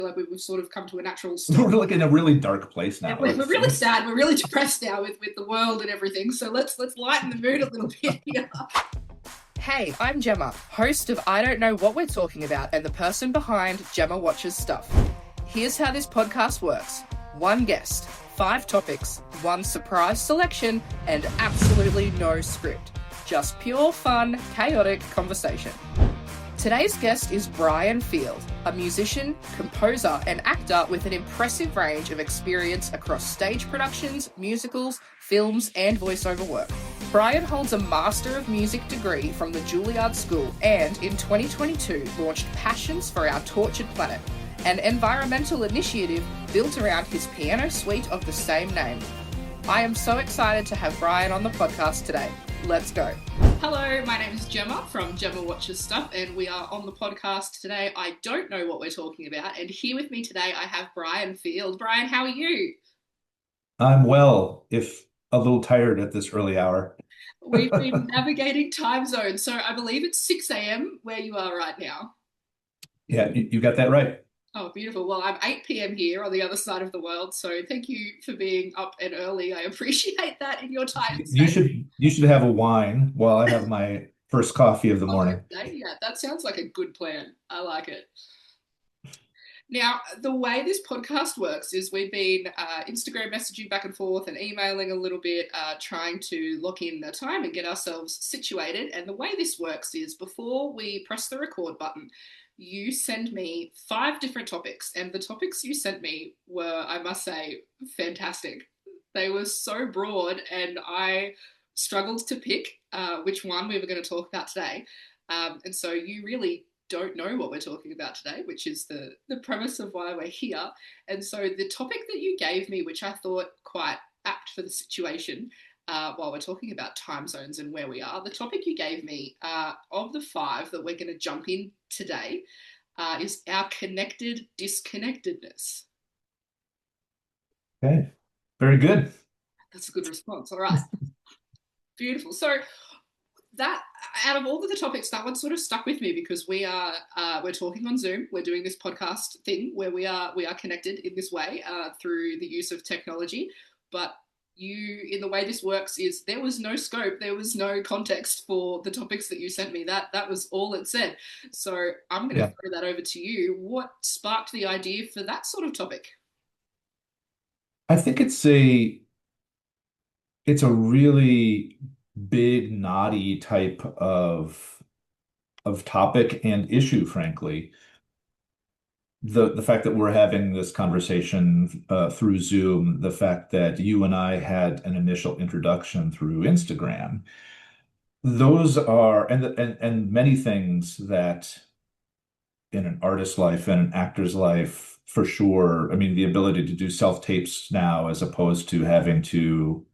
Like we've sort of come to a natural stop. We're like in a really dark place And now. we're really sad. We're really depressed now with the world and everything. So let's lighten the mood a little bit here. Hey, I'm Gemma, host of I Don't Know What We're Talking About and the person behind Gemma Watches Stuff. Here's how this podcast works. One guest, 5 topics, one surprise selection, and absolutely no script. Just pure fun, chaotic conversation. Today's guest is Brian Field, a musician, composer, and actor with an impressive range of experience across stage productions, musicals, films, and voiceover work. Brian holds a Master of Music degree from the Juilliard School and, in 2022, launched Passions for Our Tortured Planet, an environmental initiative built around his piano suite of the same name. I am so excited to have Brian on the podcast today. Let's go. Hello, my name is Gemma from Gemma Watches Stuff, and we are on the podcast today. I don't know what we're talking about, and here with me today I have Brian Field. Brian, how are you? I'm well, if a little tired at this early hour. We've been navigating time zones, so I believe it's 6 a.m. where you are right now. Yeah, you got that right. Oh, beautiful. Well, I'm 8 p.m. here on the other side of the world, so thank you for being up and early. I appreciate that in your time. You should have a wine while I have my first coffee of the morning. Okay, yeah, that sounds like a good plan. I like it. Now, the way this podcast works is we've been Instagram messaging back and forth and emailing a little bit, trying to lock in the time and get ourselves situated. And the way this works is before we press the record button, you send me 5 different topics. And the topics you sent me were, I must say, fantastic. They were so broad and I struggled to pick which one we were going to talk about today. And so you really don't know what we're talking about today, which is the premise of why we're here. And so the topic that you gave me, which I thought quite apt for the situation, while we're talking about time zones and where we are, the topic you gave me of the 5 that we're going to jump in today is our connected disconnectedness. Okay, very good. That's a good response. All right. Beautiful. So that, out of all of the topics, that one sort of stuck with me because we're talking on Zoom. We're doing this podcast thing where we are connected in this way through the use of technology. But in the way this works is there was no scope, there was no context for the topics that you sent me. That was all it said. So I'm going to throw that over to you. What sparked the idea for that sort of topic? I think it's a really big, knotty type of topic and issue, frankly. The fact that we're having this conversation through Zoom, the fact that you and I had an initial introduction through Instagram, those are and many things that in an artist's life and an actor's life, for sure. I mean, the ability to do self-tapes now as opposed to having to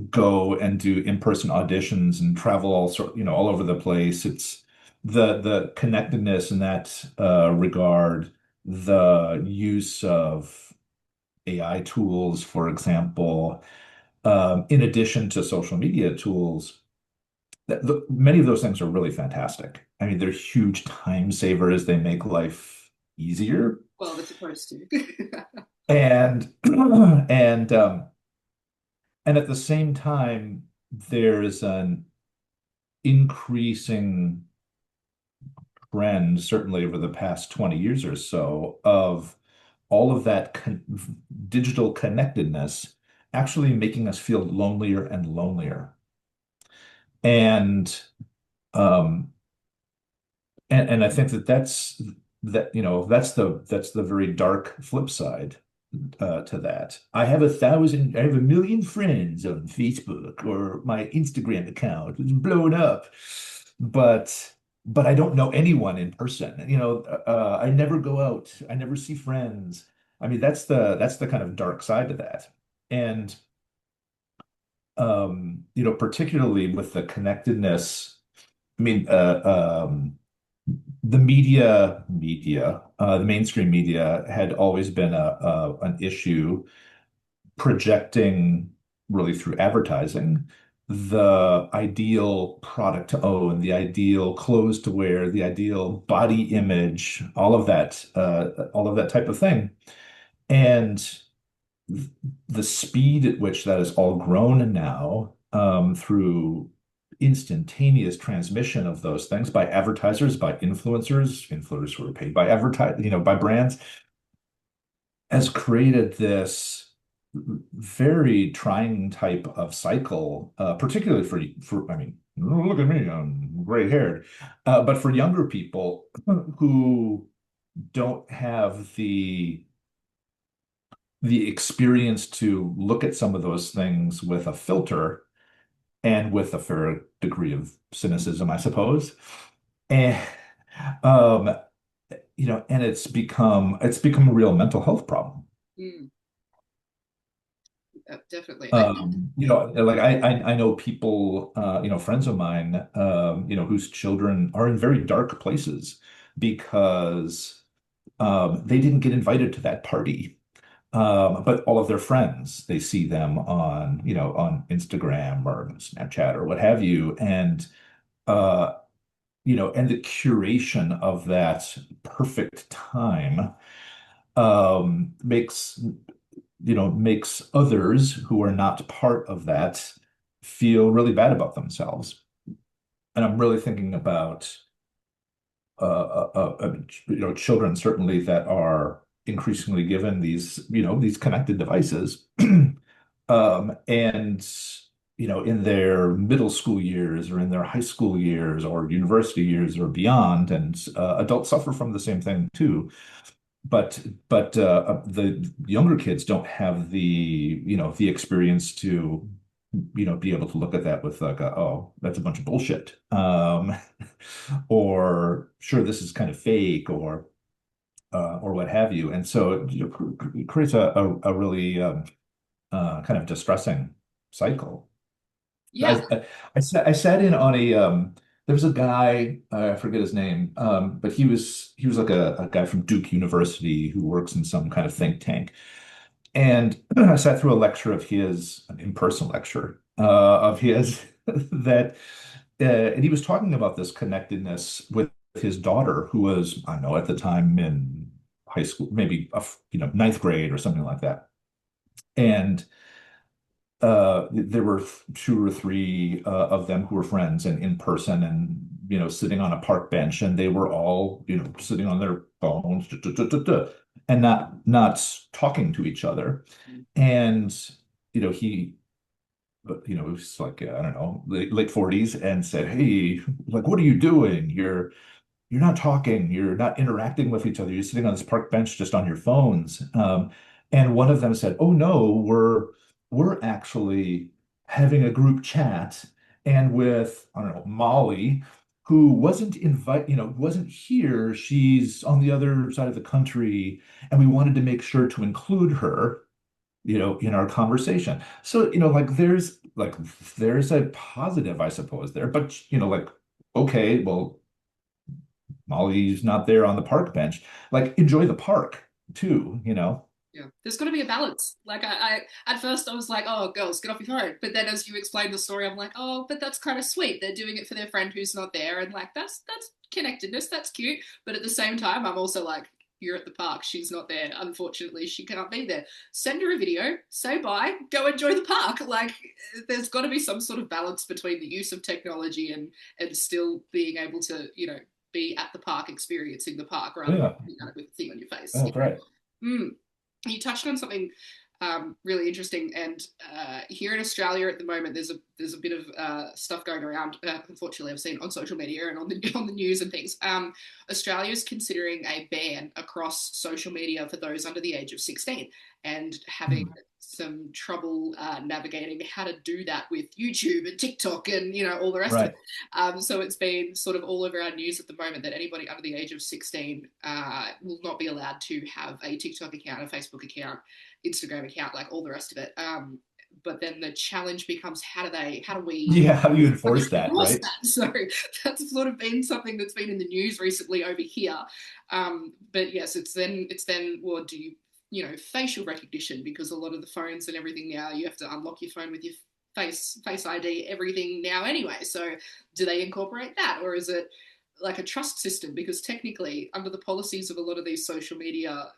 go and do in-person auditions and travel all over the place. It's the connectedness in that regard, the use of AI tools, for example, in addition to social media tools. Many of those things are really fantastic. I mean, they're huge time savers. They make life easier. Well, they're supposed to. And and and at the same time, there's an increasing trend, certainly over the past 20 years or so, of all of that digital connectedness actually making us feel lonelier and lonelier. And um, and I think that's the very dark flip side to that. I have a million friends on Facebook or my Instagram account. It's blown up, but I don't know anyone in person. I never go out. I never see friends. I mean, that's the kind of dark side of that. And particularly with the connectedness. I mean, the the mainstream media had always been an issue projecting really through advertising the ideal product to own, the ideal clothes to wear, the ideal body image, all of that type of thing. And the speed at which that is all grown now, through instantaneous transmission of those things by advertisers, by influencers who are paid by by brands, has created this very trying type of cycle, particularly I mean, look at me, I'm gray haired, but for younger people who don't have the experience to look at some of those things with a filter and with a fair degree of cynicism, I suppose. And um, and it's become a real mental health problem. Mm, definitely. Like I know people, friends of mine, whose children are in very dark places because they didn't get invited to that party. But all of their friends, they see them on Instagram or Snapchat or what have you, uh, and the curation of that perfect time makes others who are not part of that feel really bad about themselves. And I'm really thinking about children certainly that are increasingly given these connected devices, and in their middle school years or in their high school years or university years or beyond, and adults suffer from the same thing too. But the younger kids don't have the experience to be able to look at that with like, oh, that's a bunch of bullshit, or sure, this is kind of fake, or what have you. And so it creates a really kind of distressing cycle. Yeah. I sat in on there was a guy, I forget his name, but he was like a guy from Duke University who works in some kind of think tank. And I sat through a lecture of his, an in-person lecture of his that and he was talking about this connectedness with his daughter, who was, I don't know, at the time in high school, maybe ninth grade or something like that. And there were two or three of them who were friends and in person, and sitting on a park bench, and they were all sitting on their phones, and not talking to each other. And he it was like, I don't know, late 40s, and said, "Hey, like, what are you doing? You're not talking, you're not interacting with each other. You're sitting on this park bench just on your phones." And one of them said, "Oh no, we're actually having a group chat, and with, I don't know, Molly, who wasn't here. She's on the other side of the country, and we wanted to make sure to include her." In our conversation. So, there's a positive, I suppose, there, but like, okay, well, Molly's not there on the park bench. Like, enjoy the park too. Yeah, there's got to be a balance. Like at first I was like, oh, girls, get off your phone. But then as you explained the story, I'm like, oh, but that's kind of sweet. They're doing it for their friend who's not there, and like that's connectedness. That's cute. But at the same time, I'm also like, you're at the park. She's not there. Unfortunately, she can't be there. Send her a video. Say bye. Go enjoy the park. Like, there's got to be some sort of balance between the use of technology and still being able to be at the park, experiencing the park rather than Yeah, being at it with a thing on your face. that's right. Mm. You touched on something really interesting, and here in Australia at the moment, there's a bit of stuff going around. Unfortunately, I've seen on social media and on the on the news and things. Australia is considering a ban across social media for those under the age of 16, and having Hmm. some trouble navigating how to do that with YouTube and TikTok and all the rest of it. Right. So it's been sort of all over our news at the moment that anybody under the age of 16 will not be allowed to have a TikTok account, a Facebook account, Instagram account, like all the rest of it. But then the challenge becomes how do we Yeah, how do you enforce that, enforce right? that? So that's sort of been something that's been in the news recently over here. But yes, it's then well, do you facial recognition, because a lot of the phones and everything now you have to unlock your phone with your face ID everything now anyway. So do they incorporate that, or is it like a trust system? Because technically, under the policies of a lot of these social media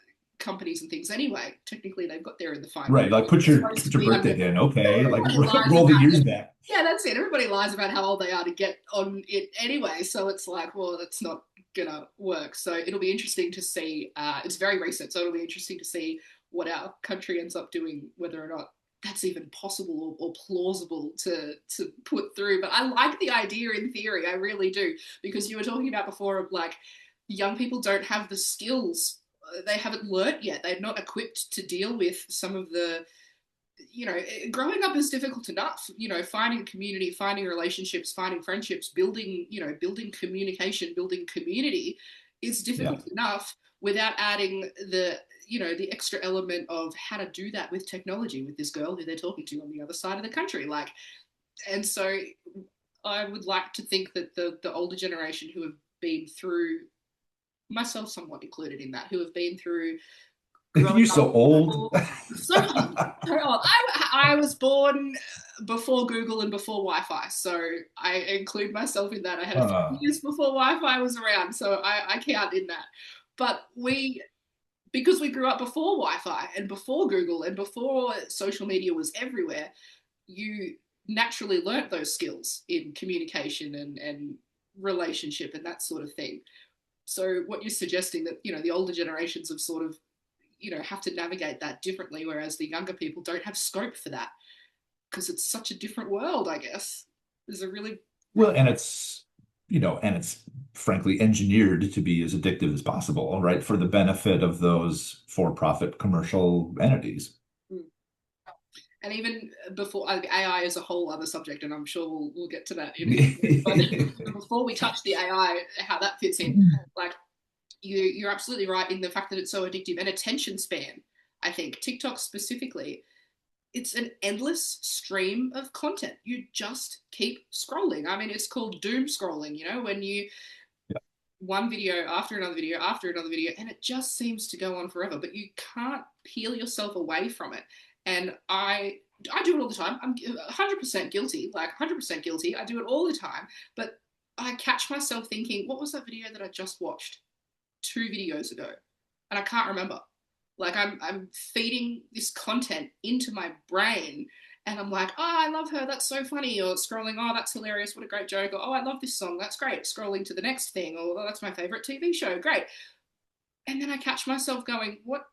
companies and things anyway, technically they've got there in the fine Right. print. Like It's supposed to put your be under. birthday in. Okay. Like Everybody lies roll the about years it. back. Yeah, that's it. Everybody lies about how old they are to get on it anyway. So it's like, well, that's not gonna work. So it'll be interesting to see. It's very recent, so it'll be interesting to see what our country ends up doing, whether or not that's even possible or plausible to put through. But I like the idea in theory. I really do, because you were talking about before of like young people don't have the skills. They haven't learnt yet. They're not equipped to deal with some of the, growing up is difficult enough. Finding a community, finding relationships, finding friendships, building communication, building community is Yeah. difficult enough without adding the extra element of how to do that with technology, with this girl who they're talking to on the other side of the country. Like, and so I would like to think that the older generation who have been through, myself somewhat included in that, who have been through growing You're up so old. before, so old, so old. I was born before Google and before Wi-Fi, so I include myself in that. I had a few Uh, years before Wi-Fi was around, so I count in that. But because we grew up before Wi-Fi and before Google and before social media was everywhere, you naturally learnt those skills in communication and relationship and that sort of thing. So what you're suggesting, that the older generations have sort of have to navigate that differently, whereas the younger people don't have scope for that because it's such a different world, I guess. There's a really, well, really. and it's frankly engineered to be as addictive as possible, right? For the benefit of those for-profit commercial entities. Mm. And even before AI is a whole other subject, and I'm sure we'll get to that in a bit. But before we touch the AI, how that fits in, like you're absolutely right in the fact that it's so addictive, and attention span. I think TikTok specifically, it's an endless stream of content. You just keep scrolling. I mean, it's called doom scrolling, when you Yeah. one video after another video after another video, and it just seems to go on forever, but you can't peel yourself away from it. And I do it all the time. I'm 100% guilty, like 100% guilty. I do it all the time, but I catch myself thinking, what was that video that I just watched 2 videos ago? And I can't remember. Like I'm feeding this content into my brain, and I'm like, oh, I love her, that's so funny, or scrolling, oh, that's hilarious, what a great joke, or oh, I love this song, that's great, scrolling to the next thing, or oh, that's my favorite TV show, great. And then I catch myself going, what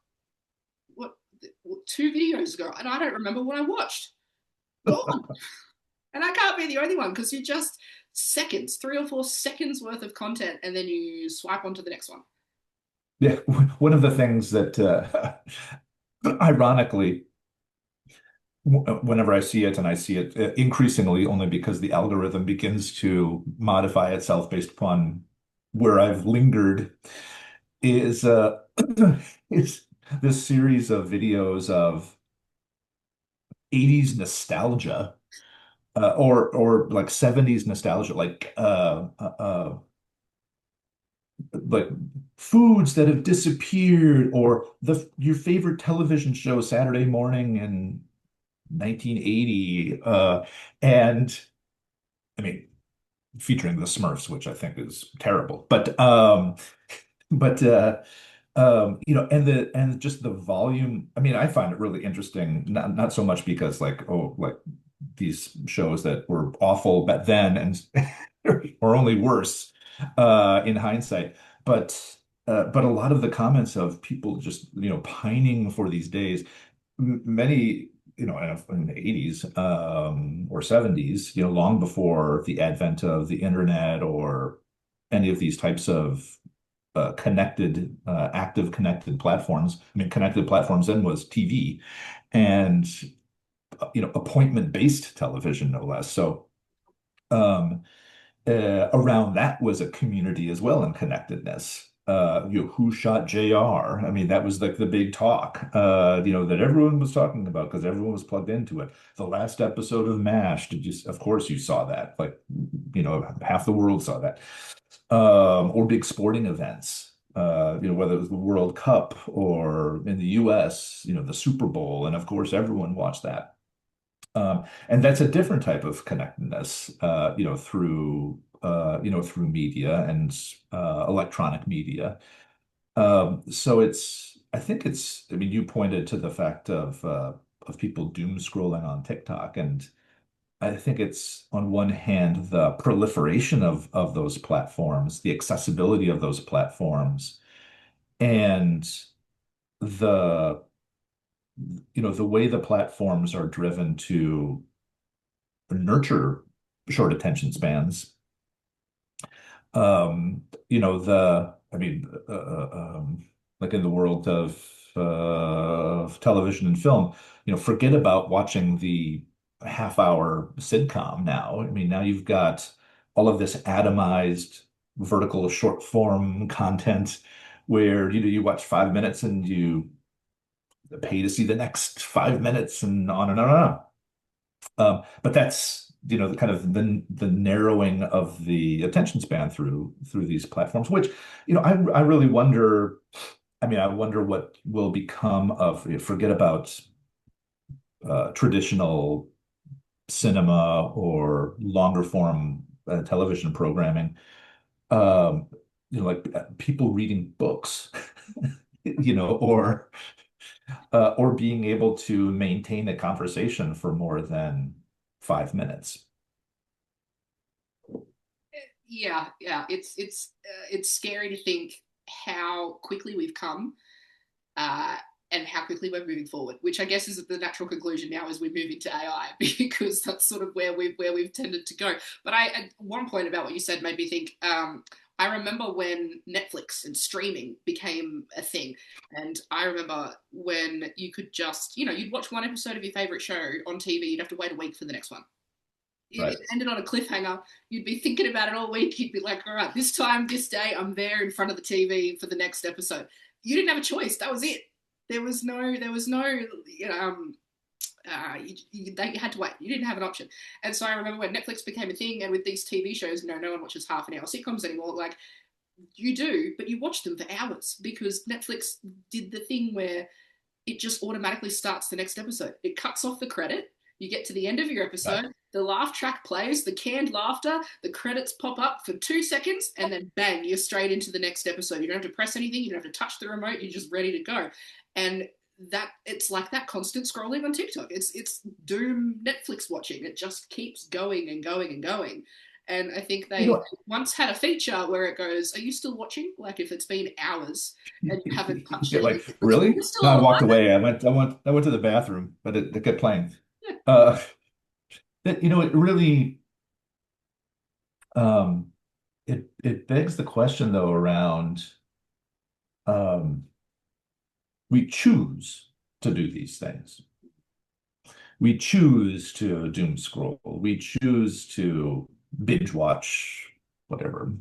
2 videos ago, and I don't remember what I watched. Gone. And I can't be the only one, because you're just seconds, 3 or 4 seconds worth of content, and then you swipe onto the next one. Yeah. One of the things that, ironically, whenever I see it, and I see it increasingly only because the algorithm begins to modify itself based upon where I've lingered, is is this series of videos of 80s nostalgia, or like 70s nostalgia, like foods that have disappeared, or your favorite television show Saturday morning in 1980, and I mean, featuring the Smurfs, which I think is terrible, but and just the volume. I mean, I find it really interesting, not so much because like these shows that were awful back then and or only worse in hindsight, but a lot of the comments of people just pining for these days. Many in the 80s or 70s, long before the advent of the internet or any of these types of active connected platforms. I mean, connected platforms then was TV and appointment-based television, no less. So um, around that was a community as well in connectedness. Who shot JR? I mean, that was like the big talk, that everyone was talking about because everyone was plugged into it. The last episode of MASH, of course you saw that. Like, half the world saw that. Or big sporting events, whether it was the World Cup or in the US, the Super Bowl. And of course, everyone watched that. And that's a different type of connectedness, through media and electronic media. I think I mean, you pointed to the fact of people doom scrolling on TikTok, and I think it's on one hand the proliferation of those platforms, the accessibility of those platforms, and the the way the platforms are driven to nurture short attention spans. I mean, like in the world of television and film, forget about watching the half-hour sitcom now. I mean, now you've got all of this atomized vertical short form content where you watch 5 minutes and you pay to see the next 5 minutes and on and on and on. But that's, the kind of the narrowing of the attention span through these platforms, which, I really wonder. I mean, I wonder what will become of, forget about traditional cinema or longer form television programming. Um, like people reading books, or being able to maintain a conversation for more than 5 minutes. Yeah. It's scary to think how quickly we've come, uh, and how quickly we're moving forward. Which I guess is the natural conclusion now as we move into AI, because that's sort of where we've tended to go. But at one point about what you said made me think. I remember when Netflix and streaming became a thing, and I remember when you could just, you'd watch one episode of your favorite show on TV, you'd have to wait a week for the next one. It Right. ended on a cliffhanger. You'd be thinking about it all week. You'd be like, all right, this time, this day, I'm there in front of the TV for the next episode. You didn't have a choice. That was it. There was no, they had to wait. You didn't have an option. And so I remember when Netflix became a thing, and with these TV shows, no one watches half an hour sitcoms anymore. Like, you do, but you watch them for hours because Netflix did the thing where it just automatically starts the next episode. It cuts off the credit. You get to the end of your Right. episode, the laugh track plays, the canned laughter, the credits pop up for 2 seconds, and then bang, you're straight into the next episode. You don't have to press anything, you don't have to touch the remote, you're just ready to go. And that it's like that constant scrolling on TikTok. It's doom Netflix watching. It just keeps going and going and going. And I think You they know, once had a feature where it goes, "Are you still watching?" Like if it's been hours and you haven't touched You're like, anything, it's like, really? "You're still No, I walked alive." away. I went to the bathroom, but it kept playing. Yeah. Uh, it really, um, it begs the question though around, um, we choose to do these things. We choose to doom scroll. We choose to binge watch whatever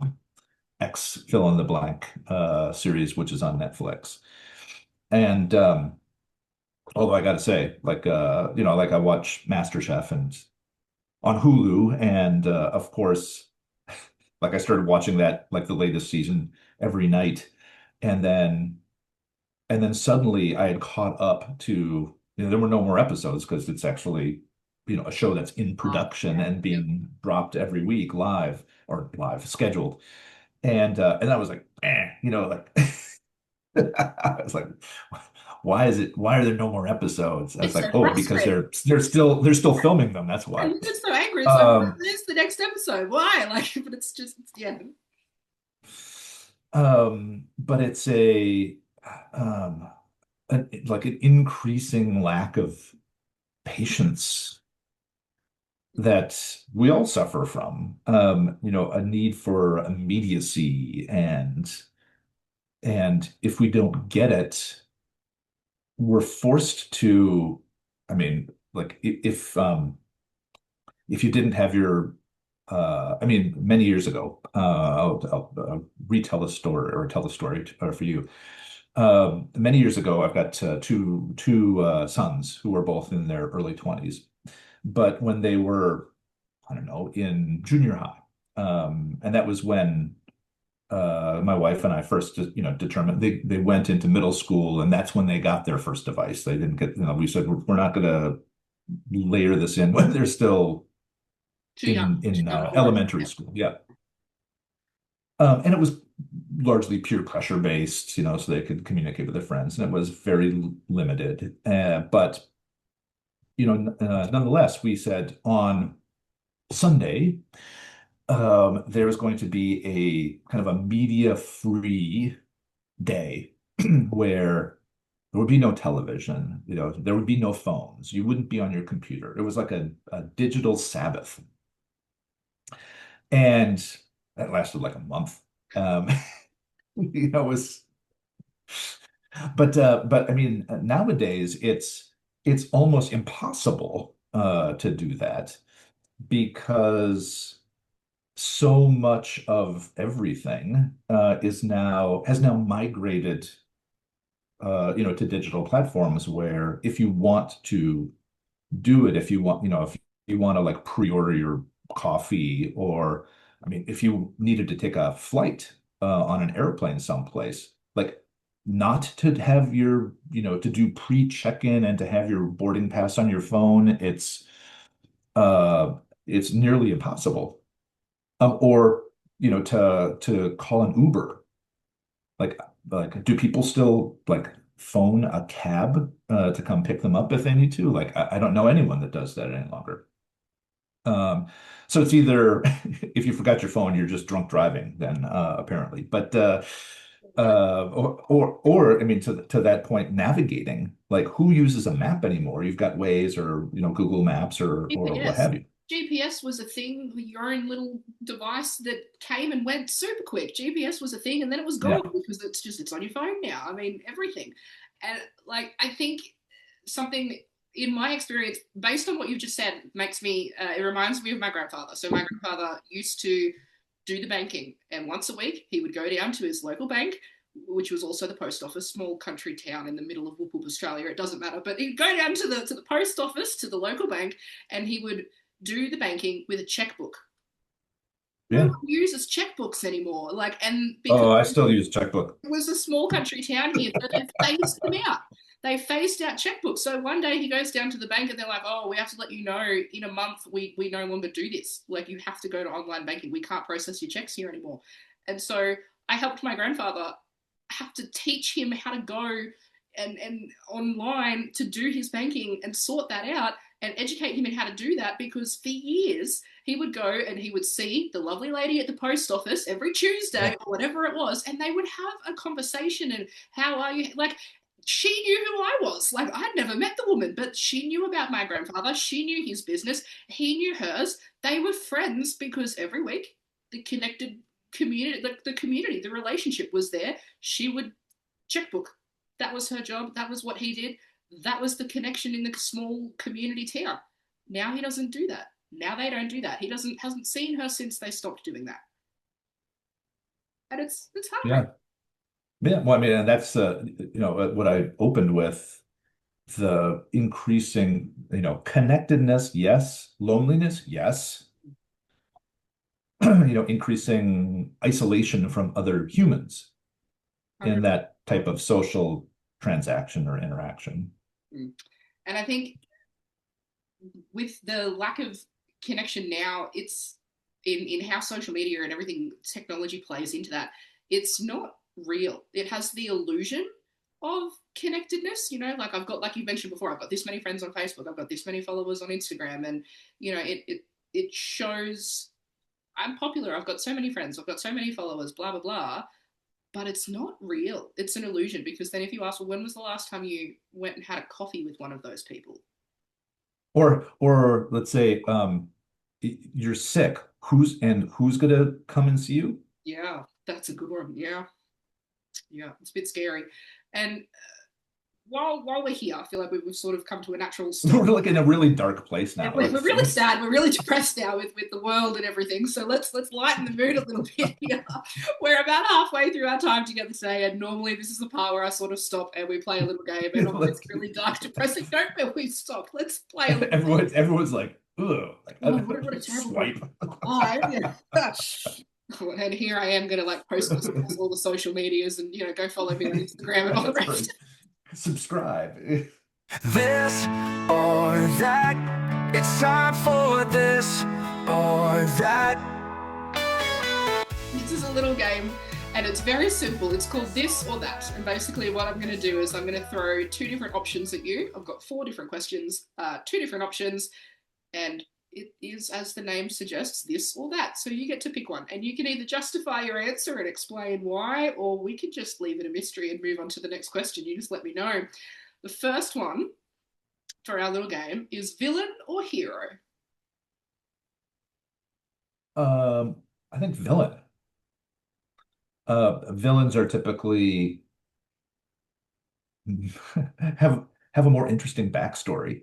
X fill in the blank series, which is on Netflix. And although I got to say, like I watch MasterChef and on Hulu, and of course, like I started watching that like the latest season every night, and then suddenly I had caught up to, there were no more episodes because it's actually, a show that's in production and Yeah. being dropped every week live scheduled. And I was like, like I was like, why are there no more episodes? I was It's so like, oh, because frustrating. they're still filming them. That's And why. you get so angry. It's like, Um, where's the next episode? Why? Like, but it's just, yeah. but it's um, like an increasing lack of patience that we all suffer from. A need for immediacy, and if we don't get it, we're forced to, I mean, like if you didn't have your I mean, many years ago, I'll retell a story or tell a story for you. Many years ago, I've got two sons who were both in their early 20s. But when they were, I don't know, in junior high, and that was when my wife and I first, determined they went into middle school, and that's when they got their first device. They didn't get, we said we're not going to layer this in when they're still Too young, too in young for it. elementary Yeah. school. Yeah. And it was largely peer pressure based, so they could communicate with their friends, and it was very limited. But nonetheless, we said on Sunday, there's going to be a kind of a media-free day where there would be no television, there would be no phones. You wouldn't be on your computer. It was like a digital Sabbath. And that lasted like a month. Um, it was, but I mean, nowadays it's almost impossible to do that because so much of everything has now migrated to digital platforms where if you want to do it, if you want to like pre-order your coffee, or I mean, if you needed to take a flight on an airplane someplace, like not to have to do pre-check-in and to have your boarding pass on your phone, it's nearly impossible. Or to call an Uber. Like do people still like phone a cab to come pick them up if they need to? Like I don't know anyone that does that any longer. Um, so it's either if you forgot your phone, you're just drunk driving, then apparently. But or I mean, to that point, navigating, like who uses a map anymore? You've got Waze or Google Maps or what GPS. have you. GPS was a thing, your own little device that came and went super quick. GPS was a thing and then it was Yeah. gone because it's on your phone now. I mean, everything. And like, I think something in my experience, based on what you've just said, makes me, it reminds me of my grandfather. So my grandfather used to do the banking, and once a week he would go down to his local bank, which was also the post office, small country town in the middle of Whoop Whoop, Australia. It doesn't matter, but he'd go down to the post office, to the local bank, and he would do the banking with a checkbook. No Yeah. one uses checkbooks anymore. Like, and because Oh, I still use checkbook. it was a small country town here, so they phased them out. They phased out checkbooks. So one day he goes down to the bank and they're like, "Oh, we have to let you know in a month we no longer do this. Like, you have to go to online banking. We can't process your checks here anymore." And so I helped my grandfather have to teach him how to go and online to do his banking and sort that out and educate him in how to do that, because for years he would go and he would see the lovely lady at the post office every Tuesday Yeah. or whatever it was, and they would have a conversation. And how are you? Like, she knew who I was. Like, I'd never met the woman, but she knew about my grandfather. She knew his business. He knew hers. They were friends because every week the connected community, the community, the relationship was there. She would checkbook. That was her job. That was what he did. That was the connection in the small community town. Now he doesn't do that. Now they don't do that. He doesn't hasn't seen her since they stopped doing that. And it's heartbreaking. Yeah. Yeah. Well, I mean, and that's what I opened with, the increasing, connectedness, yes, loneliness, yes, increasing isolation from other humans in 100%. that type of social transaction or interaction. And I think with the lack of connection now, it's in how social media and everything, technology plays into that. It's not real. It has the illusion of connectedness. Like, I've got, like you mentioned before, I've got this many friends on Facebook, I've got this many followers on Instagram, and it shows I'm popular, I've got so many friends, I've got so many followers, blah blah blah. But it's not real. It's an illusion, because then if you ask, well, when was the last time you went and had a coffee with one of those people? Or let's say you're sick. Who's gonna come and see you? Yeah, that's a good one. Yeah, yeah, it's a bit scary. And while we're here, I feel like we've sort of come to a natural stop. We're like in a really dark place now. We're really sad. We're really depressed now with the world and everything. So let's lighten the mood a little bit here. We're about halfway through our time together today, and normally this is the part where I sort of stop and we play a little game. And if it's really dark, depressing, don't feel we stop. Let's play a little. Everyone's like, ugh, like, Oh, what a terrible swipe. Oh, yeah. And here I am going to like post this across all the social medias and go follow me on Instagram and all the rest. Subscribe. This or that. It's time for this or that. This is a little game and it's very simple. It's called This or That. And basically, what I'm going to do is I'm going to throw two different options at you. I've got four different questions, two different options, and it is, as the name suggests, this or that. So you get to pick one, and you can either justify your answer and explain why, or we can just leave it a mystery and move on to the next question. You just let me know. The first one for our little game is villain or hero? I think villain. Villains are typically have a more interesting backstory.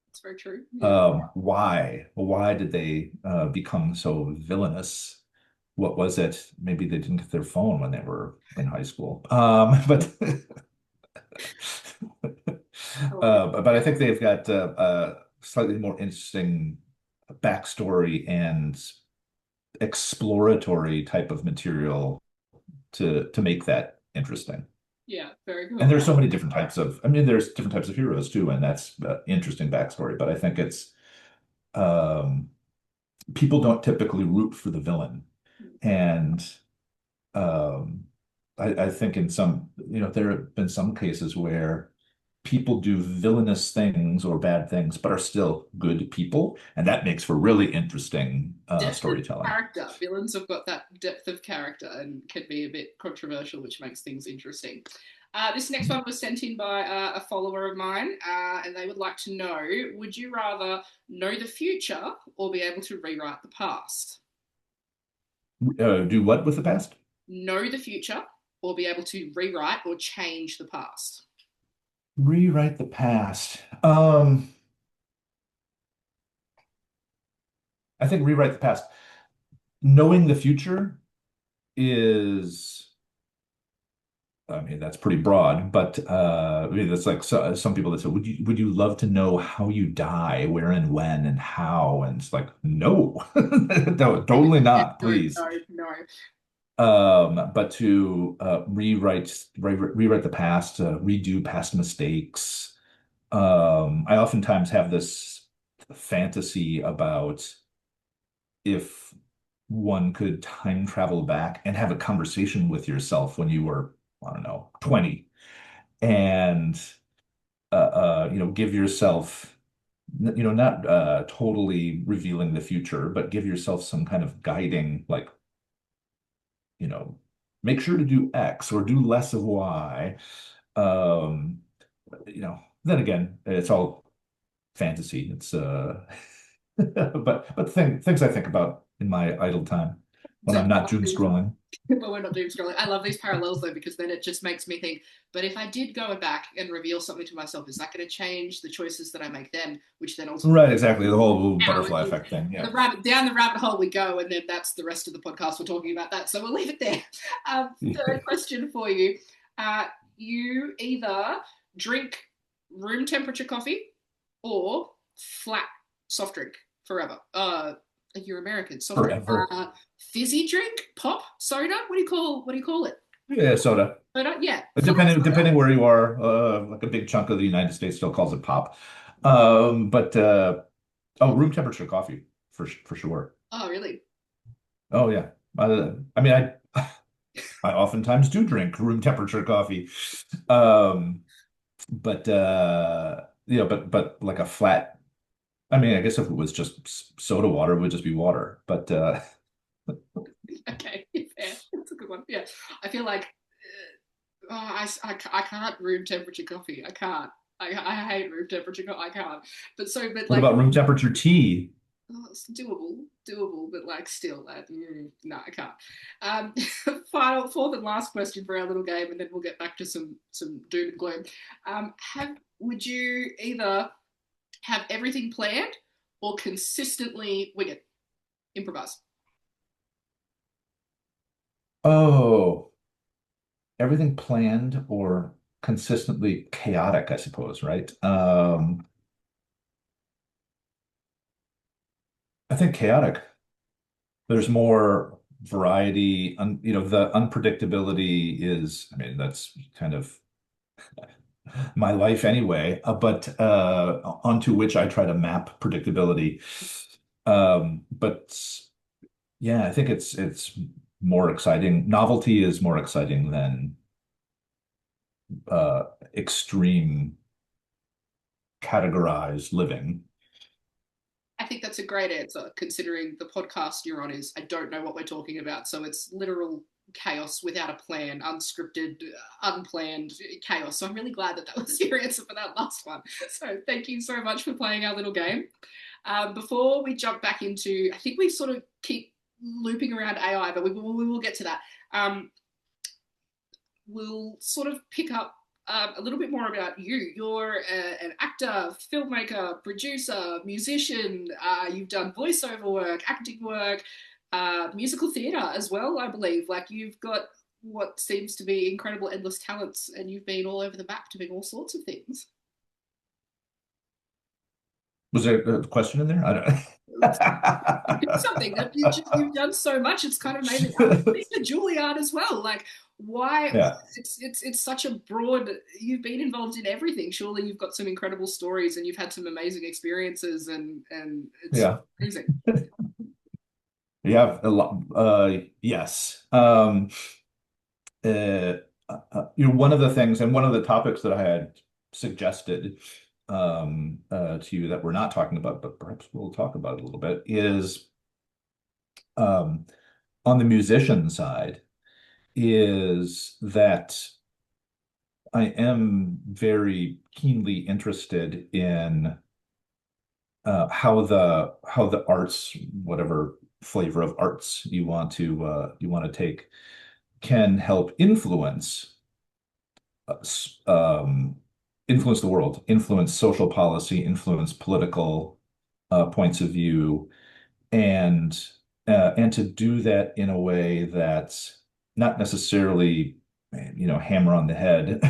That's very true. Yeah. Why? Why did they become so villainous? What was it? Maybe they didn't get their phone when they were in high school. But but I think they've got a slightly more interesting backstory and exploratory type of material to make that interesting. Yeah, very And cool. there's so many different types of, I mean, there's different types of heroes too, and that's interesting backstory. But I think it's um, people don't typically root for the villain, and um, I think in some, there have been some cases where people do villainous things or bad things, but are still good people, and that makes for really interesting Depth of storytelling. character. Villains have got that depth of character and can be a bit controversial, which makes things interesting. This next one was sent in by a follower of mine, and they would like to know, would you rather know the future or be able to rewrite the past? Do what with the past? Know the future or be able to rewrite or change the past? Rewrite the past. I think rewrite the past. Knowing the future is, I mean, that's pretty broad, but I mean, that's like some people that say, would you love to know how you die, where and when and how? And it's like, no, no, totally Yeah, not, no, please. no, no. But to rewrite the past, redo past mistakes. I oftentimes have this fantasy about if one could time travel back and have a conversation with yourself when you were, I don't know, 20 and give yourself, not totally revealing the future, but give yourself some kind of guiding, like, you know, make sure to do X or do less of Y. Um, then again, it's all fantasy. It's but things I think about in my idle time when So I'm not doom scrolling. but we're not doom scrolling. I love these parallels though because then it just makes me think. But if I did go back and reveal something to myself, is that going to change the choices that I make then? Which then ultimately Right, exactly. The whole narrow butterfly it effect thing. the Yeah. rabbit down the rabbit hole we go, and then that's the rest of the podcast. We're talking about that, so we'll leave it there. Third question for you: you either drink room temperature coffee or flat soft drink forever. You're American. Soft drink. Forever. Fizzy drink, pop, soda. What do you call it? Yeah, soda. Soda. Yeah, flat soda. Depending where you are, like a big chunk of the United States still calls it pop. But oh, room temperature coffee for sure. Oh, really? Oh yeah. I mean, I oftentimes do drink room temperature coffee. Um, but but like a flat. I mean, I guess if it was just soda water, it would just be water. But Okay, fair. That's a good one. Yeah, I feel like I can't room temperature coffee. I can't. I hate room temperature coffee. I can't. But what like, about room temperature tea? it's doable, but like still, no, I can't. Um, Final, fourth and last question for our little game, and then we'll get back to some doom and gloom. Would you either have everything planned or consistently wing it, improvise? Oh, everything planned or consistently chaotic, I suppose, right? I think chaotic. There's more variety, the unpredictability is, I mean, that's kind of my life anyway, but onto which I try to map predictability. But yeah, I think it's more exciting. Novelty is more exciting than extreme categorized living. I think that's a great answer, considering the podcast you're on is I don't know what we're talking about. So it's literal chaos without a plan, unscripted, unplanned chaos. So I'm really glad that that was your answer for that last one. So thank you so much for playing our little game. Before we jump back into, I think we sort of keep looping around AI, but we will get to that. We'll sort of pick up a little bit more about you. You're an actor, filmmaker, producer, musician. You've done voiceover work, acting work, musical theatre as well, I believe. Like you've got what seems to be incredible endless talents, and you've been all over the map doing all sorts of things. Was there a question in there? I Something that you've done so much, it's kind of made me a Juilliard as well. Like why Yeah. it's such a broad, you've been involved in everything. Surely you've got some incredible stories and you've had some amazing experiences and it's Yeah. amazing. Yeah, a lot. Yes. Uh, one of the things and one of the topics that I had suggested to you that we're not talking about, but perhaps we'll talk about it a little bit, is um, on the musician side, is that I am very keenly interested in how the arts, whatever flavor of arts you want to take, can help um, influence the world, influence social policy, influence political points of view, and and to do that in a way that's not necessarily, hammer on the head,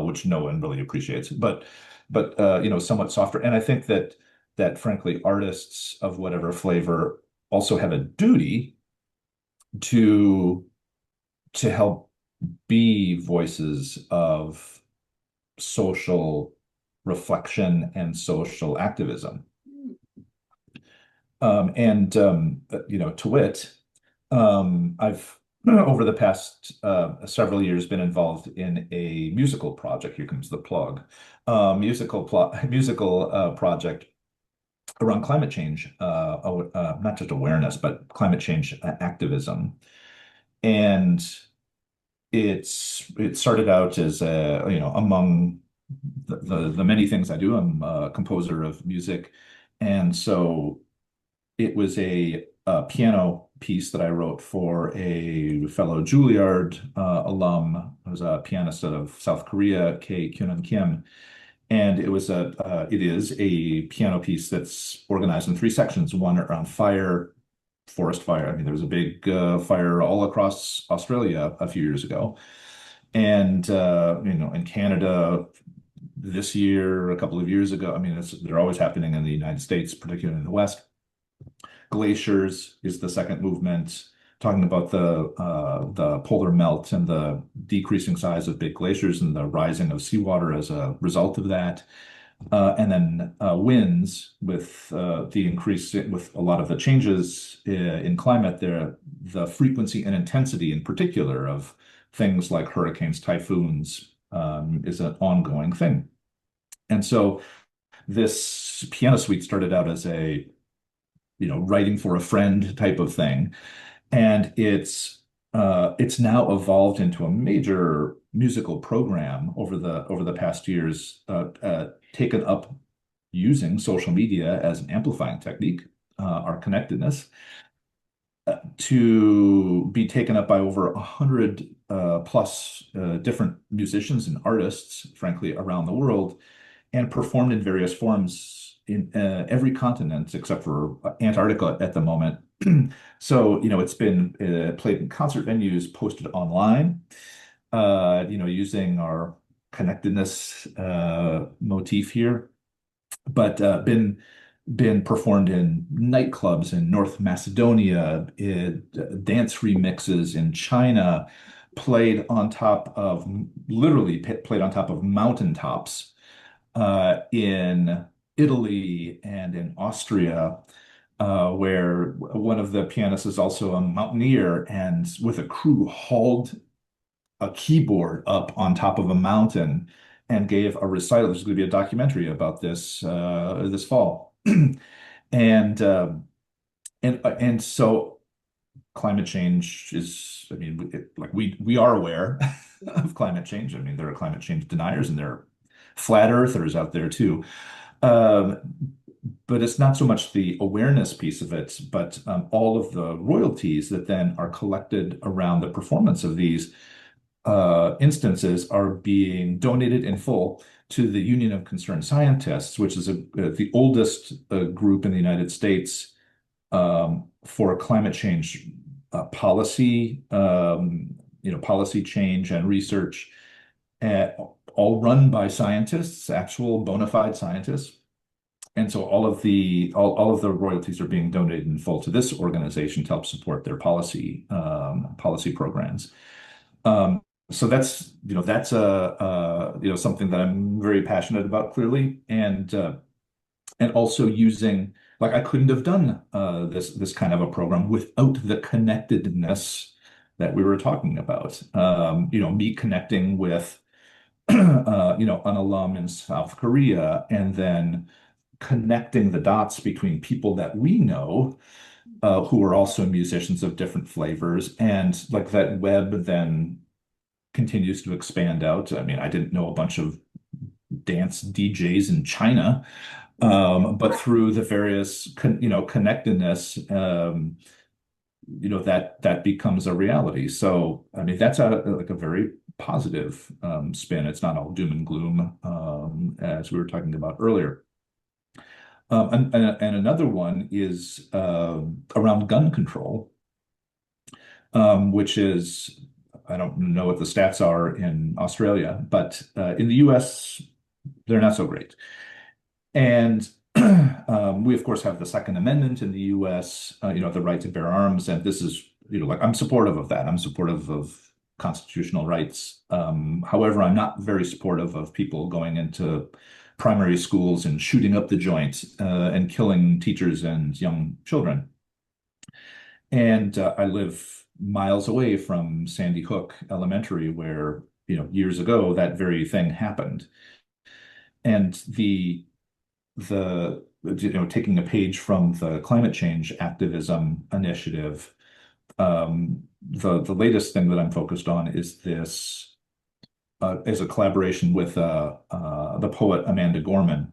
which no one really appreciates, but somewhat softer. And I think that frankly, artists of whatever flavor also have a duty to help be voices of social reflection and social activism. To wit, I've over the past several years been involved in a musical project. Here comes the plug. Musical project around climate change, not just awareness, but climate change activism. And it started out as among the many things I do. I'm a composer of music, and so it was a piano piece that I wrote for a fellow Juilliard alum. I was a pianist out of South Korea, K. Kyunan Kim, and it is a piano piece that's organized in three sections. One around fire, forest fire. I mean, there was a big fire all across Australia a few years ago, and in Canada this year, a couple of years ago. I mean, they're always happening in the United States, particularly in the West. Glaciers is the second movement, talking about the polar melt and the decreasing size of big glaciers and the rising of seawater as a result of that. And then winds with the increase with a lot of the changes in climate, the frequency and intensity in particular of things like hurricanes, typhoons is an ongoing thing. And so this piano suite started out as a writing for a friend type of thing, and it's now evolved into a major musical program over the past years, taken up using social media as an amplifying technique, our connectedness, to be taken up by over 100 plus different musicians and artists, frankly, around the world, and performed in various forms in every continent except for Antarctica at the moment. So, it's been played in concert venues, posted online, using our connectedness motif here, but been performed in nightclubs in North Macedonia, dance remixes in China, played on top of literally played on top of mountaintops in Italy and in Austria, where one of the pianists is also a mountaineer, and with a crew hauled a keyboard up on top of a mountain and gave a recital. There's going to be a documentary about this this fall, and so climate change is, I mean, like we are aware of climate change. I mean, there are climate change deniers and there are flat earthers out there too. Um, but it's not so much the awareness piece of it, but all of the royalties that then are collected around the performance of these instances are being donated in full to the Union of Concerned Scientists, which is the oldest group in the United States for climate change policy, policy change and research, all run by scientists, actual bona fide scientists. And so all of the royalties are being donated in full to this organization to help support their policy programs. So that's something that I'm very passionate about, clearly, and also using, like, I couldn't have done this kind of a program without the connectedness that we were talking about. Me connecting with an alum in South Korea, and then connecting the dots between people that we know who are also musicians of different flavors, and like that web then continues to expand out. I mean, I didn't know a bunch of dance DJs in China, but through the various connectedness, that becomes a reality. So I mean, that's a very positive spin. It's not all doom and gloom, as we were talking about earlier. And another one is around gun control, which is, I don't know what the stats are in Australia, but in the US, they're not so great. And we, of course, have the Second Amendment in the US, the right to bear arms. And this is, like, I'm supportive of that. I'm supportive of constitutional rights. However, I'm not very supportive of people going into primary schools and shooting up the joint and killing teachers and young children. And I live miles away from Sandy Hook Elementary, where, years ago, that very thing happened. And taking a page from the climate change activism initiative, the latest thing that I'm focused on is this is a collaboration with the poet Amanda Gorman,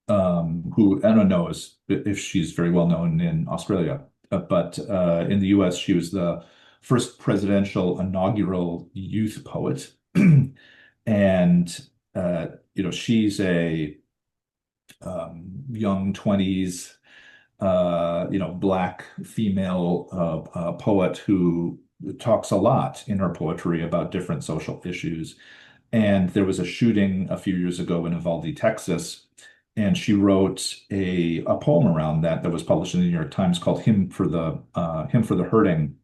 who I don't know if she's very well known in Australia, but in the US, she was the first presidential inaugural youth poet. And she's a young 20s, Black female poet who talks a lot in her poetry about different social issues. And there was a shooting a few years ago in Uvalde, Texas, and she wrote a poem around that was published in the New York Times called "Hymn for the Hurting."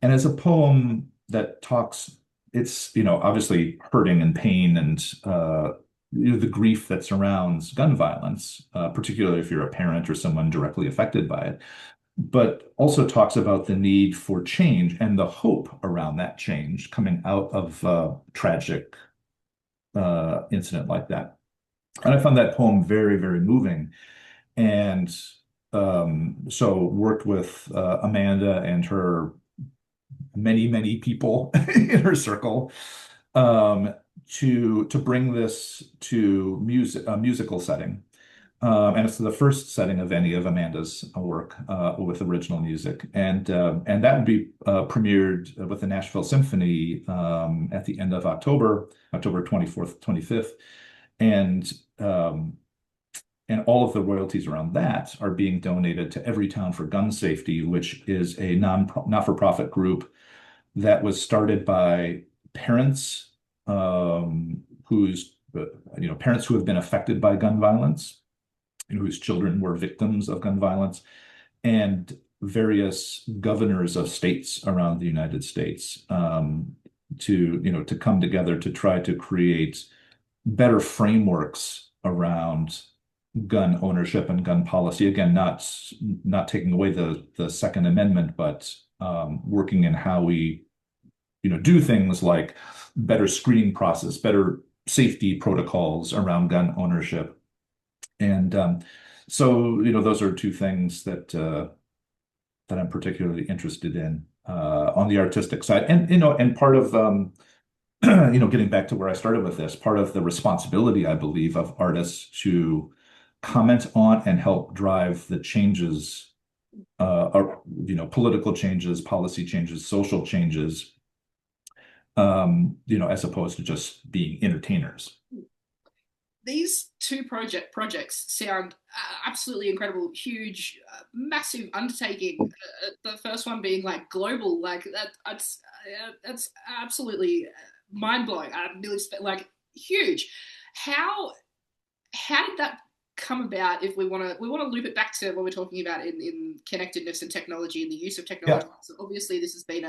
And as a poem that talks, it's obviously hurting and pain and the grief that surrounds gun violence, particularly if you're a parent or someone directly affected by it, but also talks about the need for change and the hope around that change coming out of a tragic incident like that. And I found that poem very, very moving. And so worked with Amanda and her many, many people in her circle to bring this to a musical setting. And it's the first setting of any of Amanda's work with original music. And that will be premiered with the Nashville Symphony at the end of October 24th, 25th. And all of the royalties around that are being donated to Everytown for Gun Safety, which is a not-for-profit group that was started by parents parents who have been affected by gun violence, whose children were victims of gun violence, and various governors of states around the United States, to come together to try to create better frameworks around gun ownership and gun policy. Again, not taking away the Second Amendment, but working in how we do things like better screening process, better safety protocols around gun ownership. And those are two things that I'm particularly interested in on the artistic side. And part of getting back to where I started with this, part of the responsibility, I believe, of artists to comment on and help drive the changes, political changes, policy changes, social changes, as opposed to just being entertainers. These two projects sound absolutely incredible, huge, massive undertaking. The first one being like global, like that's absolutely mind blowing. I'm really like huge. How did that come about? If we want to loop it back to what we're talking about in connectedness and technology and the use of technology. Yeah. So obviously, this has been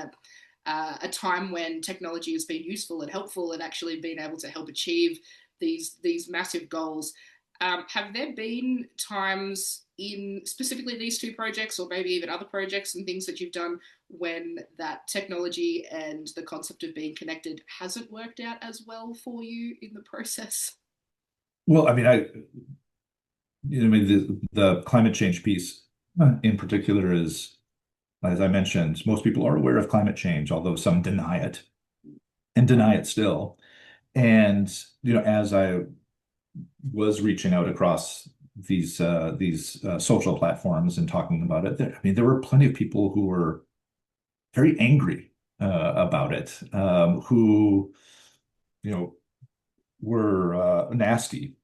a time when technology has been useful and helpful and actually been able to help achieve these massive goals. Have there been times in specifically these two projects, or maybe even other projects and things that you've done, when that technology and the concept of being connected hasn't worked out as well for you in the process? Well, I mean, the climate change piece in particular is, as I mentioned, most people are aware of climate change, although some deny it and deny it still. And as I was reaching out across these social platforms and talking about it, there were plenty of people who were very angry about it, who were nasty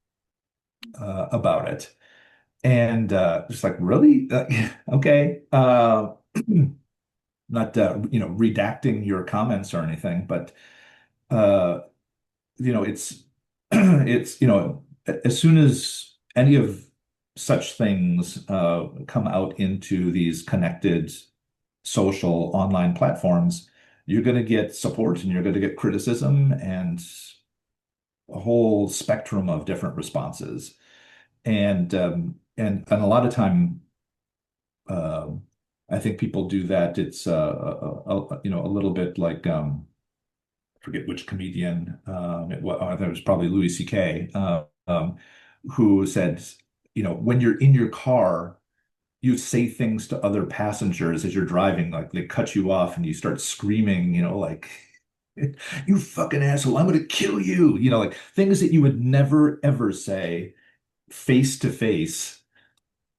about it, and just like, really, okay, not redacting your comments or anything, but it's as soon as any of such things come out into these connected social online platforms, you're going to get support and you're going to get criticism and a whole spectrum of different responses. And a lot of time, I think people do that. It's a little bit like, forget which comedian, it was probably Louis C.K., who said, when you're in your car, you say things to other passengers as you're driving, like they cut you off and you start screaming, like, you fucking asshole, I'm gonna kill you, like things that you would never ever say face to face,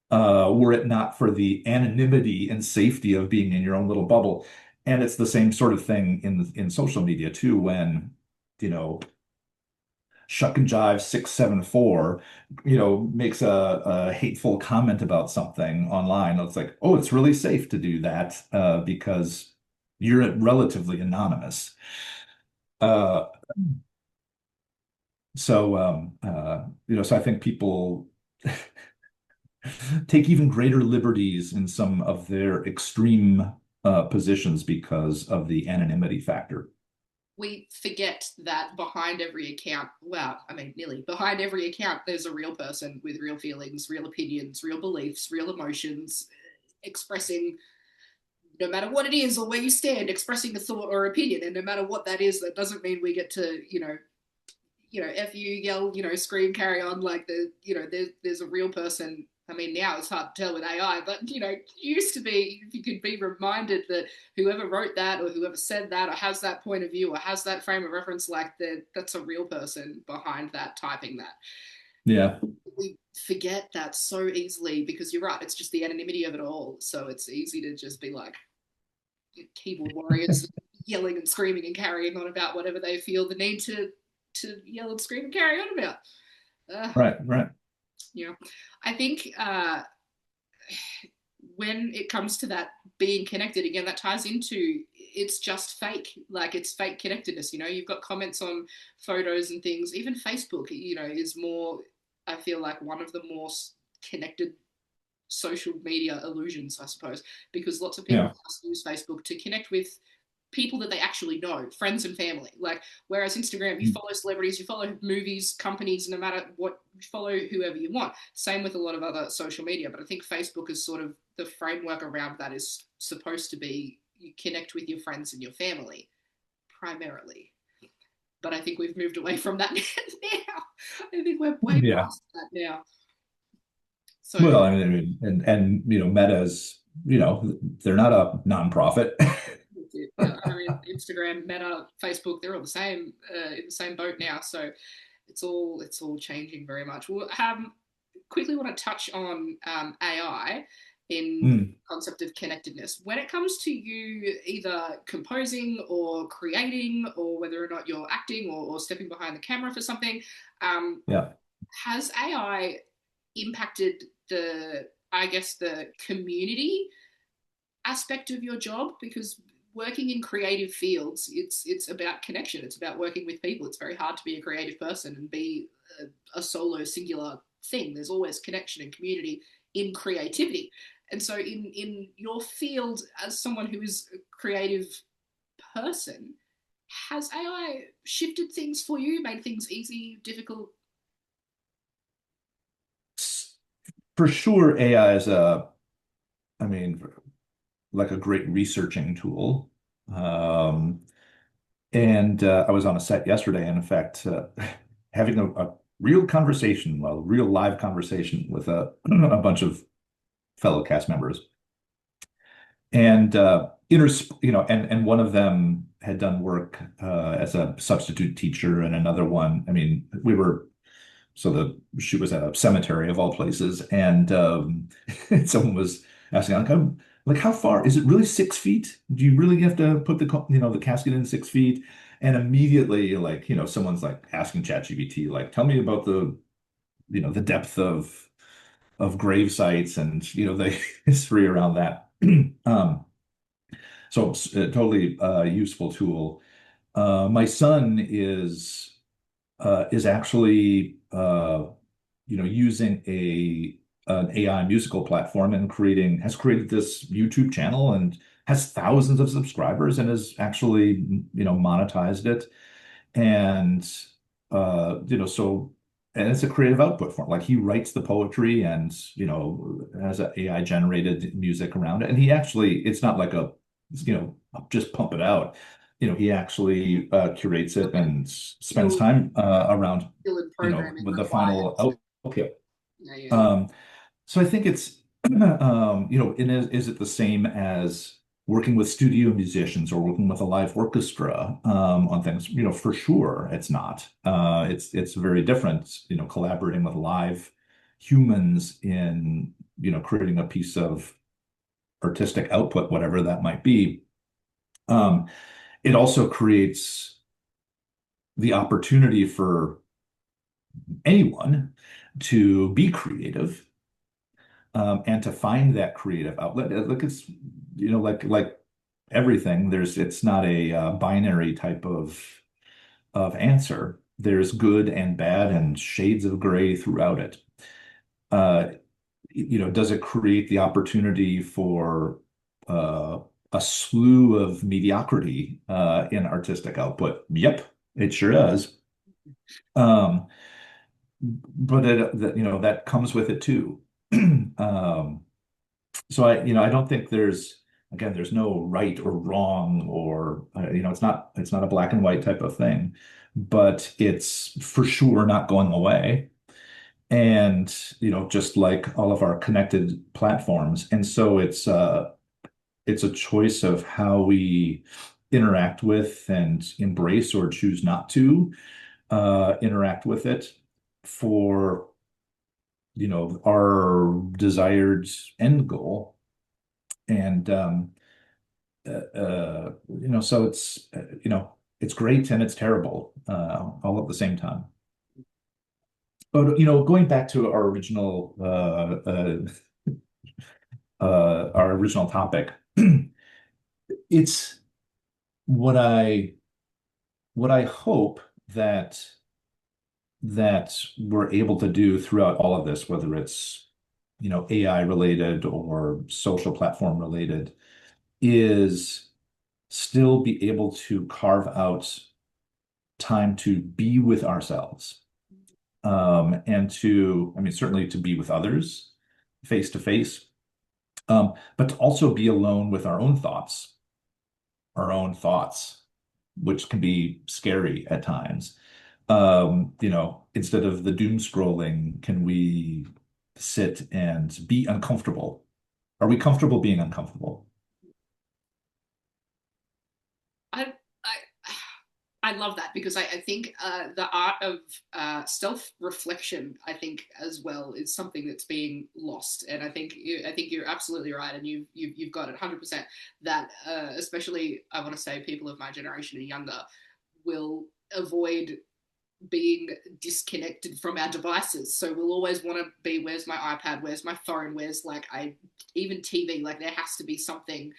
were it not for the anonymity and safety of being in your own little bubble. And it's the same sort of thing in social media too, when, Shuck and Jive 674, makes a hateful comment about something online. It's like, oh, it's really safe to do that because you're relatively anonymous. So I think people take even greater liberties in some of their extreme positions because of the anonymity factor. We forget that behind every account, nearly behind every account, there's a real person with real feelings, real opinions, real beliefs, real emotions, expressing, no matter what it is or where you stand, expressing a thought or opinion. And no matter what that is, that doesn't mean we get to, F you, yell, scream, carry on. Like there's a real person. I mean, now it's hard to tell with AI, but it used to be, if you could be reminded that whoever wrote that or whoever said that or has that point of view or has that frame of reference, like that's a real person behind that, typing that. Yeah. We forget that so easily because you're right, it's just the anonymity of it all. So it's easy to just be like keyboard warriors yelling and screaming and carrying on about whatever they feel the need to yell and scream and carry on about. Right. I think when it comes to that being connected, again, that ties into it's just fake. Like it's fake connectedness. You've got comments on photos and things. Even Facebook, is more, I feel like, one of the more connected social media illusions, I suppose, because lots of people just use Facebook to connect with people that they actually know, friends and family. Like, whereas Instagram, you follow celebrities, you follow movies, companies, no matter what, you follow whoever you want. Same with a lot of other social media. But I think Facebook is sort of the framework around that is supposed to be you connect with your friends and your family primarily. But I think we've moved away from that now. I think we're way past that now. So, well, I mean, and Meta's, they're not a nonprofit. I mean, Instagram, Meta, Facebook, they're all the same in the same boat now. So it's all changing very much. We'll quickly want to touch on AI in concept of connectedness. When it comes to you either composing or creating, or whether or not you're acting or stepping behind the camera for something, has AI impacted the community aspect of your job? Because working in creative fields, it's about connection. It's about working with people. It's very hard to be a creative person and be a solo singular thing. There's always connection and community in creativity. And so in your field, as someone who is a creative person, has AI shifted things for you, made things easy, difficult? For sure, AI is like a great researching tool. And I was on a set yesterday, and in fact, having a real conversation, a real live conversation with a bunch of fellow cast members. And and one of them had done work as a substitute teacher, and another one, I mean, so the shoot was at a cemetery of all places, and someone was asking, like, how far is it really 6 feet? Do you really have to put the casket in 6 feet? And immediately, like, someone's like asking ChatGPT, like, tell me about the depth of grave sites and the history around that. So it's a totally useful tool. My son is actually using an AI musical platform and has created this YouTube channel and has thousands of subscribers and has actually monetized it. And so, and it's a creative output for him. Like, he writes the poetry and has an AI generated music around it. And he actually, it's not like just pump it out. He actually curates it and spends time around with the final output. So I think it's is it the same as working with studio musicians or working with a live orchestra on things? For sure it's not. It's very different, collaborating with live humans in creating a piece of artistic output, whatever that might be. It also creates the opportunity for anyone to be creative and to find that creative outlet. Look, it's like everything. It's not a binary type of answer. There's good and bad and shades of gray throughout it. Does it create the opportunity for a slew of mediocrity in artistic output? Yep, it sure does. But that comes with it too. So I don't think there's no right or wrong, or it's not a black and white type of thing, but it's for sure not going away. And just like all of our connected platforms. And so it's a choice of how we interact with and embrace or choose not to interact with it for our desired end goal. And so it's great and it's terrible all at the same time. But going back to our original topic, it's what I hope that we're able to do throughout all of this, whether it's AI related or social platform related, is still be able to carve out time to be with ourselves, and to, I mean, certainly to be with others face to face, but to also be alone with our own thoughts, which can be scary at times. Instead of the doom scrolling, can we sit and be uncomfortable? Are we comfortable being uncomfortable? I I I love that because I think the art of self-reflection, I think as well, is something that's being lost. And I think you're absolutely right, and you've got it 100% that especially I want to say people of my generation and younger will avoid being disconnected from our devices. So we'll always want to be, where's my iPad, where's my phone, where's like I even TV, like there has to be something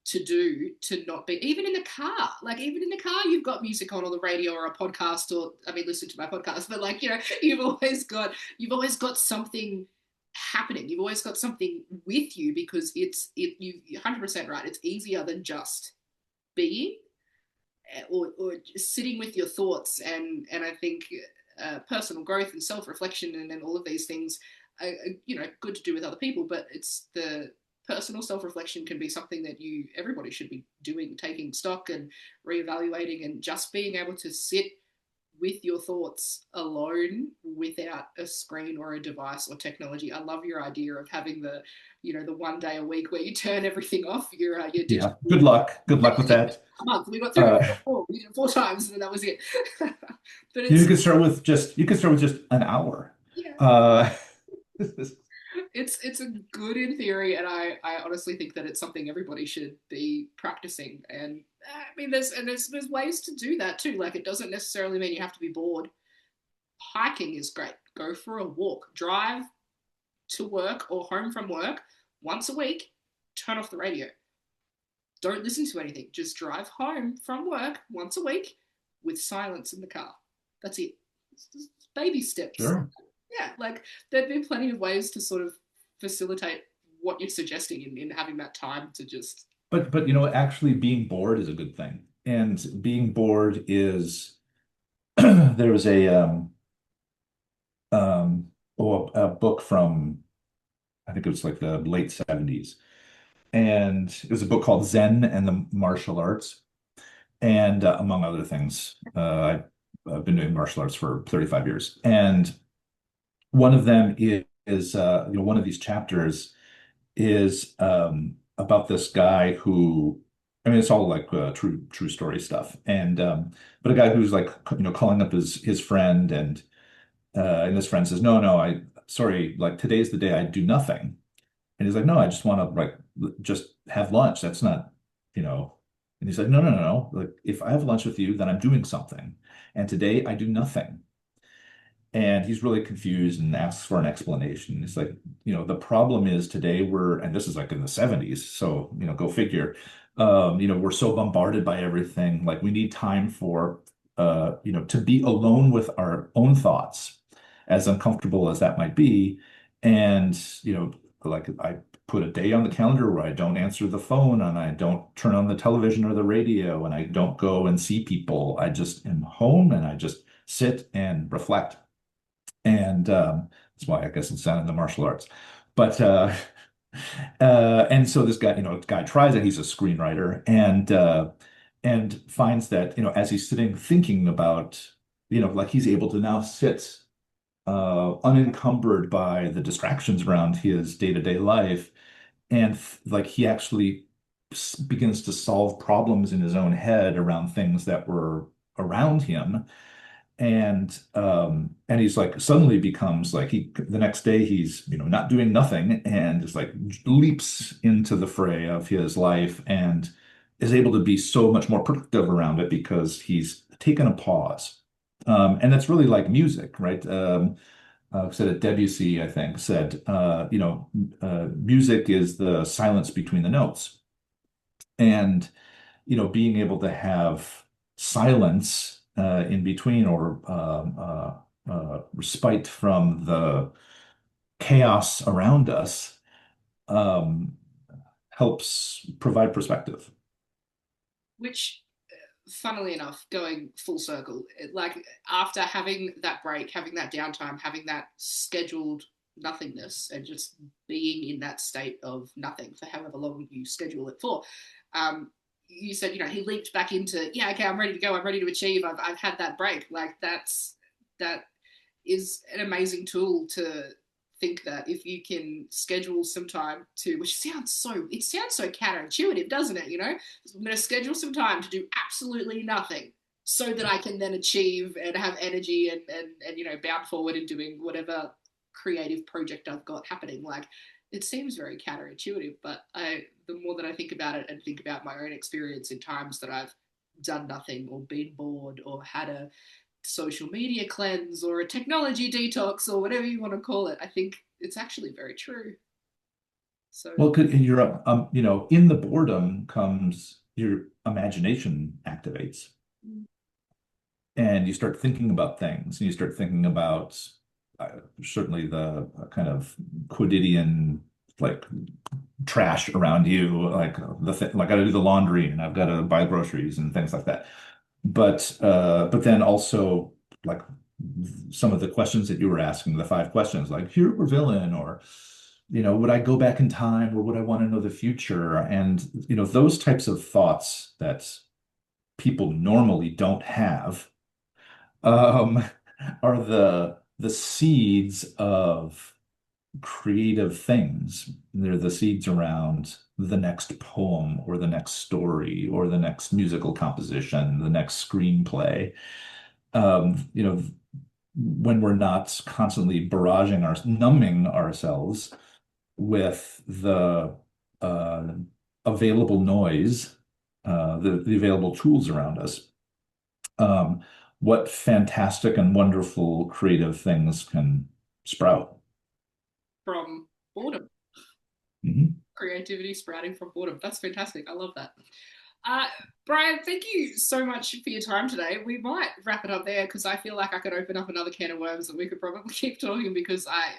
to do to not be, even in the car, like even in the car you've got music on or the radio or a podcast, or I mean listen to my podcast, but like you've always got something happening, you've always got something with you because you're 100% right, it's easier than just being, or just sitting with your thoughts. And I think personal growth and self-reflection and all of these things are, good to do with other people, but it's the personal self-reflection can be something that everybody should be doing, taking stock and reevaluating, and just being able to sit with your thoughts alone without a screen or a device or technology. I love your idea of having the one day a week where you turn everything off. Your digital. Yeah. Good luck. Good luck with that. A month. We got through it before. We did it 4 times, and then that was it. But You could start with just an hour. Yeah. Uh, It's a good in theory, and I honestly think that it's something everybody should be practicing. And I mean, there's ways to do that too. Like it doesn't necessarily mean you have to be bored. Hiking is great. Go for a walk. Drive to work or home from work once a week. Turn off the radio. Don't listen to anything. Just drive home from work once a week with silence in the car. That's it. It's just baby steps. sure. Yeah, like there'd be plenty of ways to sort of facilitate what you're suggesting in having that time to just. But actually being bored is a good thing. And being bored is there was a book from, I think it was like the late 70s. And it was a book called Zen and the Martial Arts. And among other things, I've been doing martial arts for 35 years. And one of them is one of these chapters is about this guy who, I mean, it's all like true story stuff, and but a guy who's like calling up his friend, and this friend says, no, I sorry, like today's the day I do nothing, and he's like, no, I just want to like just have lunch. That's not, and he's like, no, like if I have lunch with you, then I'm doing something, and today I do nothing. And he's really confused and asks for an explanation. It's like, the problem is today and this is like in the 70s, so, go figure. We're so bombarded by everything. Like we need time for, to be alone with our own thoughts, as uncomfortable as that might be. And, like I put a day on the calendar where I don't answer the phone and I don't turn on the television or the radio and I don't go and see people. I just am home and I just sit and reflect. And that's why I guess it's done in the martial arts. But and so this guy tries it. He's a screenwriter, and finds that as he's sitting thinking about like he's able to now sit unencumbered by the distractions around his day-to-day life, and like he actually begins to solve problems in his own head around things that were around him. And he's like suddenly becomes like the next day he's not doing nothing and just like leaps into the fray of his life and is able to be so much more productive around it because he's taken a pause. And that's really like music, right? Said it Debussy, I think, said music is the silence between the notes. And being able to have silence in between, or respite from the chaos around us um, helps provide perspective. Which, funnily enough, going full circle, like after having that break, having that downtime, having that scheduled nothingness, and just being in that state of nothing for however long you schedule it for, you said, he leaped back into, yeah, okay, I'm ready to go, I'm ready to achieve, I've had that break. Like that is an amazing tool to think that if you can schedule some time to, which sounds so counterintuitive, doesn't it? I'm going to schedule some time to do absolutely nothing so that I can then achieve and have energy and bound forward in doing whatever creative project I've got happening. Like, it seems very counterintuitive, but the more that I think about it and think about my own experience in times that I've done nothing or been bored or had a social media cleanse or a technology detox or whatever you want to call it, I think it's actually very true. So, well, you're in the boredom comes your imagination activates, and you start thinking about things, and you start thinking about certainly the kind of quotidian, like, trash around you, like like I gotta do the laundry and I've got to buy groceries and things like that. But then also, like, some of the questions that you were asking, the 5 questions, like hero or villain, or would I go back in time, or would I want to know the future? And those types of thoughts that people normally don't have are the seeds of creative things. They're the seeds around the next poem or the next story or the next musical composition, the next screenplay. When we're not constantly numbing ourselves with the available noise, the available tools around us, what fantastic and wonderful creative things can sprout from boredom. Mm-hmm. Creativity sprouting from boredom. That's fantastic. I love that. Brian, thank you so much for your time today. We might wrap it up there because I feel like I could open up another can of worms and we could probably keep talking, because I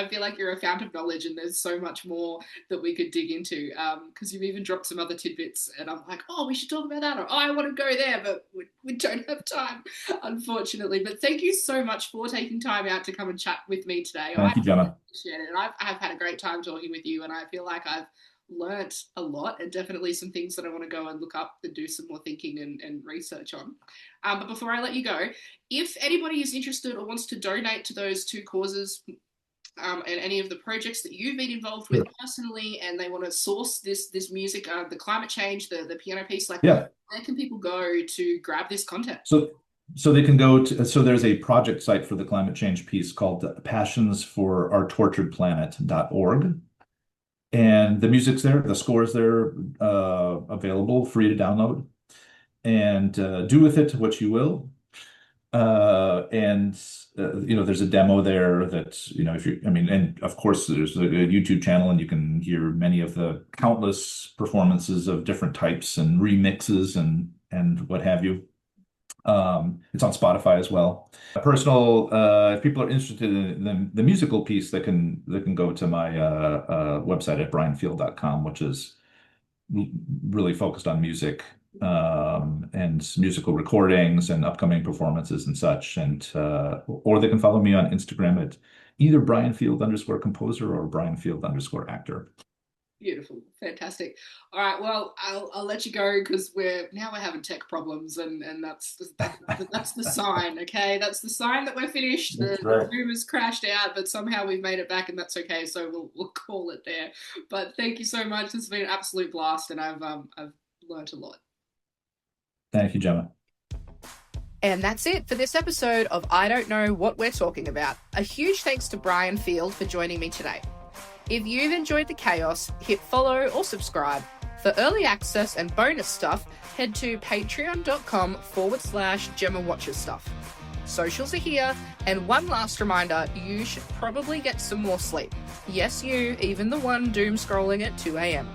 feel like you're a fount of knowledge and there's so much more that we could dig into, because you've even dropped some other tidbits and I'm like, oh, we should talk about that, or oh, I want to go there, but we don't have time, unfortunately. But thank you so much for taking time out to come and chat with me today. Thank you, Gemma. Appreciate it. And I've had a great time talking with you, and I feel like I've learnt a lot, and definitely some things that I want to go and look up and do some more thinking and research on. But before I let you go, if anybody is interested or wants to donate to those 2 causes, and any of the projects that you've been involved with personally, and they want to source this music, the climate change, the piano piece, like, where can people go to grab this content? So they can go to, so there's a project site for the climate change piece called passionsforourtorturedplanet.org. And the music's there, the score's there, available, free to download, and do with it what you will. There's a demo there that, and of course there's a YouTube channel, and you can hear many of the countless performances of different types and remixes and what have you. It's on Spotify as well. If people are interested in the musical piece, they can go to my website at brianfield.com, which is really focused on music and musical recordings and upcoming performances and such. Or they can follow me on Instagram at either brianfield_composer or brianfield_actor. Beautiful. Fantastic. All right. Well, I'll let you go because we're having tech problems, and that's the sign. Okay. That's the sign that we're finished. The Zoom has crashed out, but somehow we've made it back, and that's okay. So we'll call it there. But thank you so much. It's been an absolute blast, and I've learned a lot. Thank you, Gemma. And that's it for this episode of I Don't Know What We're Talking About. A huge thanks to Brian Field for joining me today. If you've enjoyed the chaos, hit follow or subscribe. For early access and bonus stuff, head to patreon.com/Gemma Watches Stuff. Socials are here, and one last reminder, you should probably get some more sleep. Yes, you, even the one doom scrolling at 2 a.m.